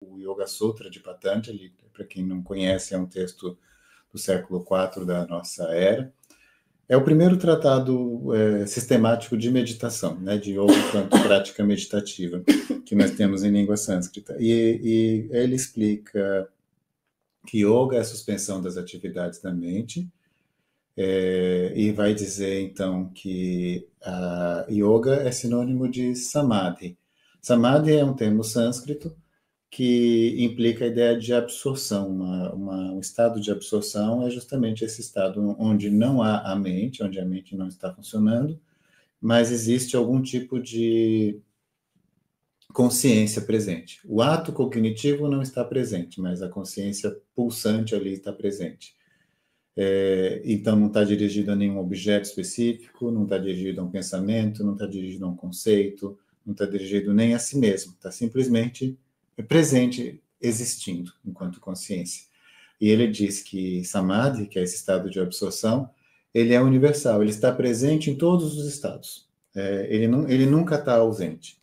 o Yoga Sutra de Patanjali. Para quem não conhece, é um texto do século IV da nossa era. É o primeiro tratado sistemático de meditação, né, de yoga quanto prática meditativa, que nós temos em língua sânscrita. E ele explica que yoga é a suspensão das atividades da mente, e vai dizer, então, que a yoga é sinônimo de samadhi. Samadhi é um termo sânscrito que implica a ideia de absorção. Um estado de absorção é justamente esse estado onde não há a mente, onde a mente não está funcionando, mas existe algum tipo de consciência presente. O ato cognitivo não está presente, mas a consciência pulsante ali está presente. Então, não está dirigido a nenhum objeto específico, não está dirigido a um pensamento, não está dirigido a um conceito, não está dirigido nem a si mesmo, está simplesmente presente, existindo enquanto consciência. E ele diz que Samadhi, que é esse estado de absorção, ele é universal, ele está presente em todos os estados. Ele nunca está ausente.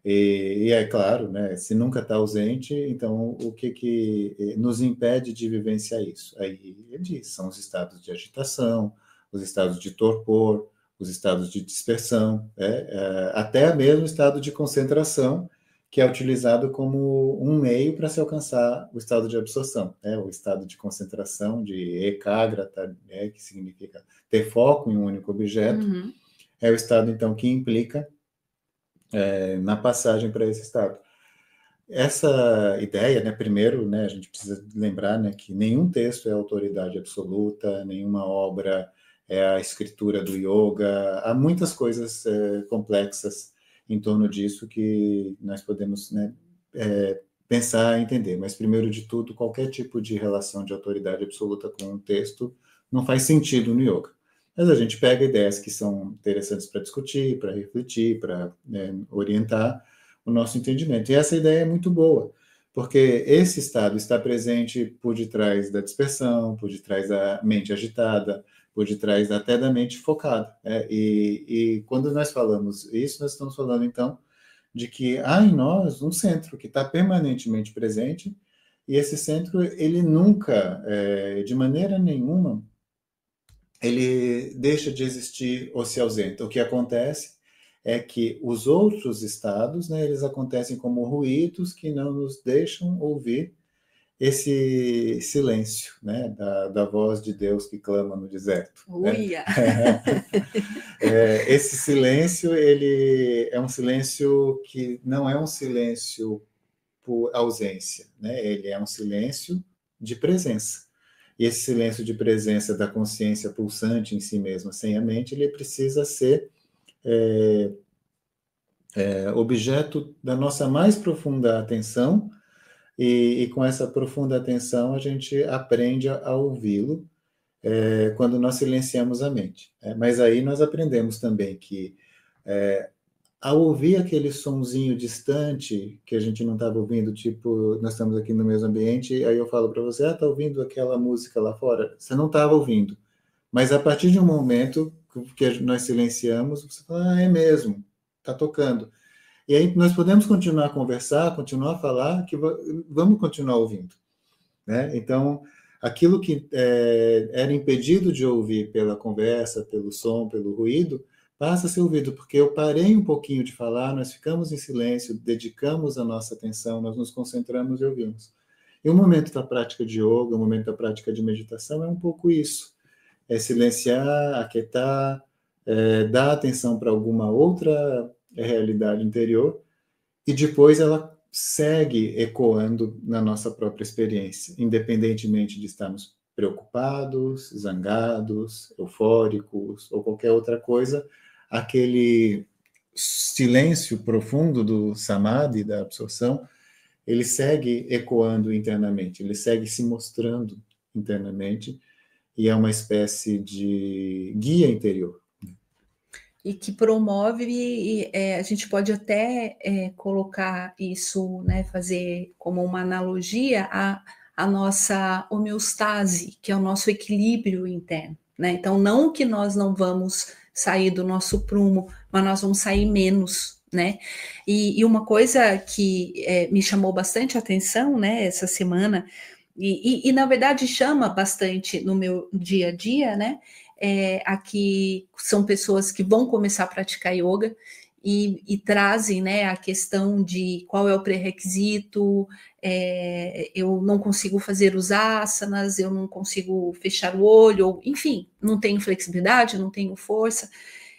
E é claro, né, se nunca está ausente, então o que nos impede de vivenciar isso? Aí ele diz, são os estados de agitação, os estados de torpor, os estados de dispersão, até mesmo o estado de concentração, que é utilizado como um meio para se alcançar o estado de absorção, o estado de concentração, de ekagrata, que significa ter foco em um único objeto, é o estado, então, que implica na passagem para esse estado. Essa ideia, né, primeiro, né, a gente precisa lembrar, né, que nenhum texto é autoridade absoluta, nenhuma obra é a escritura do yoga, há muitas coisas complexas em torno disso que nós podemos, né, pensar e entender, mas primeiro de tudo, qualquer tipo de relação de autoridade absoluta com um texto não faz sentido no yoga. Mas a gente pega ideias que são interessantes para discutir, para refletir, para orientar o nosso entendimento. E essa ideia é muito boa, porque esse estado está presente por detrás da dispersão, por detrás da mente agitada, por detrás até da mente focada. E quando nós falamos isso, nós estamos falando, então, de que há em nós um centro que está permanentemente presente, e esse centro, ele nunca, de maneira nenhuma, ele deixa de existir ou se ausenta. O que acontece é que os outros estados, né, eles acontecem como ruídos que não nos deixam ouvir esse silêncio, né, da voz de Deus que clama no deserto. Uia! Esse silêncio, ele é um silêncio que não é um silêncio por ausência, né? Ele é um silêncio de presença. E esse silêncio de presença da consciência pulsante em si mesma, sem a mente, ele precisa ser objeto da nossa mais profunda atenção, e com essa profunda atenção a gente aprende a ouvi-lo quando nós silenciamos a mente. Mas aí nós aprendemos também que ao ouvir aquele sonzinho distante que a gente não estava ouvindo, tipo, nós estamos aqui no mesmo ambiente, aí eu falo para você, tá ouvindo aquela música lá fora? Você não estava ouvindo. Mas a partir de um momento que nós silenciamos, você fala, é mesmo, está tocando. E aí nós podemos continuar a conversar, continuar a falar, que vamos continuar ouvindo. Né? Então, aquilo que era impedido de ouvir pela conversa, pelo som, pelo ruído, passa a ser ouvido, porque eu parei um pouquinho de falar, nós ficamos em silêncio, dedicamos a nossa atenção, nós nos concentramos e ouvimos. E o momento da prática de yoga, o momento da prática de meditação é um pouco isso. É silenciar, aquietar, dar atenção para alguma outra realidade interior, e depois ela segue ecoando na nossa própria experiência, independentemente de estarmos preocupados, zangados, eufóricos ou qualquer outra coisa, aquele silêncio profundo do samadhi, da absorção, ele segue ecoando internamente, ele segue se mostrando internamente, e é uma espécie de guia interior. E que promove, a gente pode até colocar isso, né, fazer como uma analogia à nossa homeostase, que é o nosso equilíbrio interno. Né? Então, não que nós não vamos sair do nosso prumo, mas nós vamos sair menos né? E uma coisa que me chamou bastante atenção, né, essa semana, e na verdade chama bastante no meu dia a dia, né? Aqui são pessoas que vão começar a praticar yoga e trazem, né, a questão de qual é o pré-requisito, eu não consigo fazer os asanas, eu não consigo fechar o olho, ou, enfim, não tenho flexibilidade, não tenho força.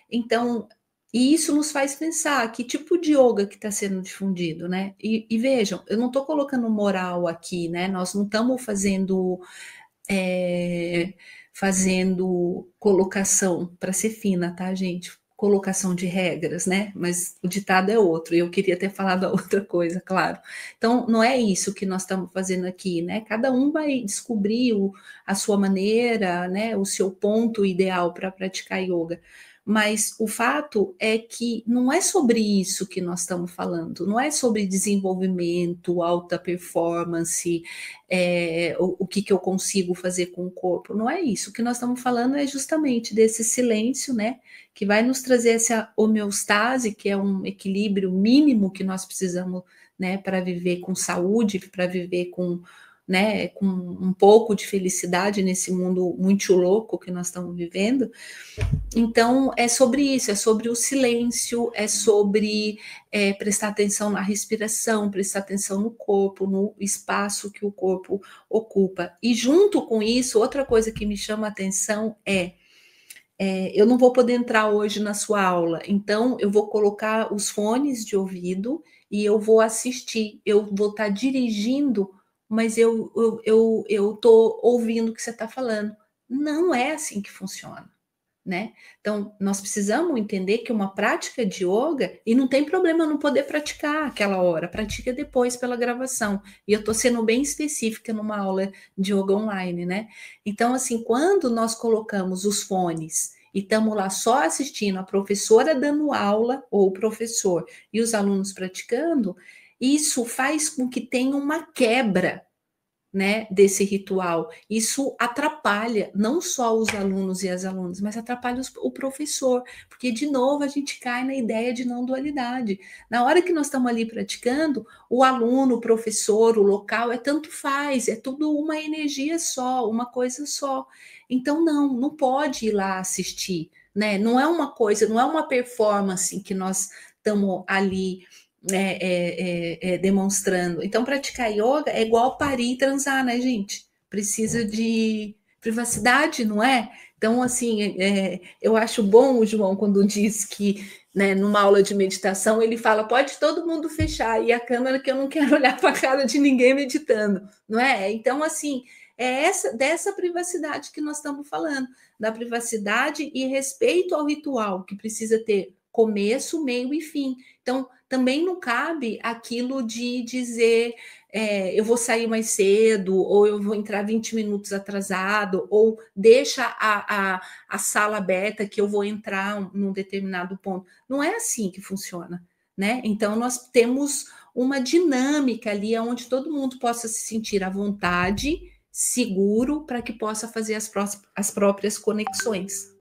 Então, e isso nos faz pensar que tipo de yoga que está sendo difundido, né? E vejam, eu não estou colocando moral aqui, né? Nós não estamos fazendo colocação, para ser fina, tá, gente? Colocação de regras, né? Mas o ditado é outro, e eu queria ter falado a outra coisa, claro. Então, não é isso que nós estamos fazendo aqui, né? Cada um vai descobrir a sua maneira, né? O seu ponto ideal para praticar yoga. Mas o fato é que não é sobre isso que nós estamos falando, não é sobre desenvolvimento, alta performance, o que eu consigo fazer com o corpo, não é isso. O que nós estamos falando é justamente desse silêncio, né, que vai nos trazer essa homeostase, que é um equilíbrio mínimo que nós precisamos, né, para viver com saúde, para viver com, né, com um pouco de felicidade nesse mundo muito louco que nós estamos vivendo. Então, é sobre isso, é sobre o silêncio, é sobre prestar atenção na respiração, prestar atenção no corpo, no espaço que o corpo ocupa. E junto com isso, outra coisa que me chama a atenção eu não vou poder entrar hoje na sua aula, então eu vou colocar os fones de ouvido e eu vou assistir, eu vou estar dirigindo, mas eu estou ouvindo o que você está falando. Não é assim que funciona. Né? Então, nós precisamos entender que uma prática de yoga, e não tem problema não poder praticar aquela hora, pratica depois pela gravação. E eu estou sendo bem específica numa aula de yoga online, né? Então, assim, quando nós colocamos os fones e estamos lá só assistindo a professora dando aula, ou o professor, e os alunos praticando, isso faz com que tenha uma quebra, né, desse ritual. Isso atrapalha não só os alunos e as alunas, mas atrapalha o professor, porque de novo a gente cai na ideia de não dualidade. Na hora que nós estamos ali praticando, o aluno, o professor, o local, tanto faz, é tudo uma energia só, uma coisa só. Então não pode ir lá assistir, né? Não é uma coisa, não é uma performance que nós estamos ali demonstrando. Então, praticar yoga é igual parir e transar, né, gente? Precisa de privacidade, não é? Então, assim, eu acho bom o João quando diz que, né, numa aula de meditação, ele fala, pode todo mundo fechar, e a câmera que eu não quero olhar para a cara de ninguém meditando, não é? Então, assim, dessa privacidade que nós estamos falando, da privacidade e respeito ao ritual, que precisa ter começo, meio e fim. Então, também não cabe aquilo de dizer eu vou sair mais cedo, ou eu vou entrar 20 minutos atrasado, ou deixa a sala aberta que eu vou entrar num determinado ponto. Não é assim que funciona, né? Então, nós temos uma dinâmica ali onde todo mundo possa se sentir à vontade, seguro, para que possa fazer as próprias conexões.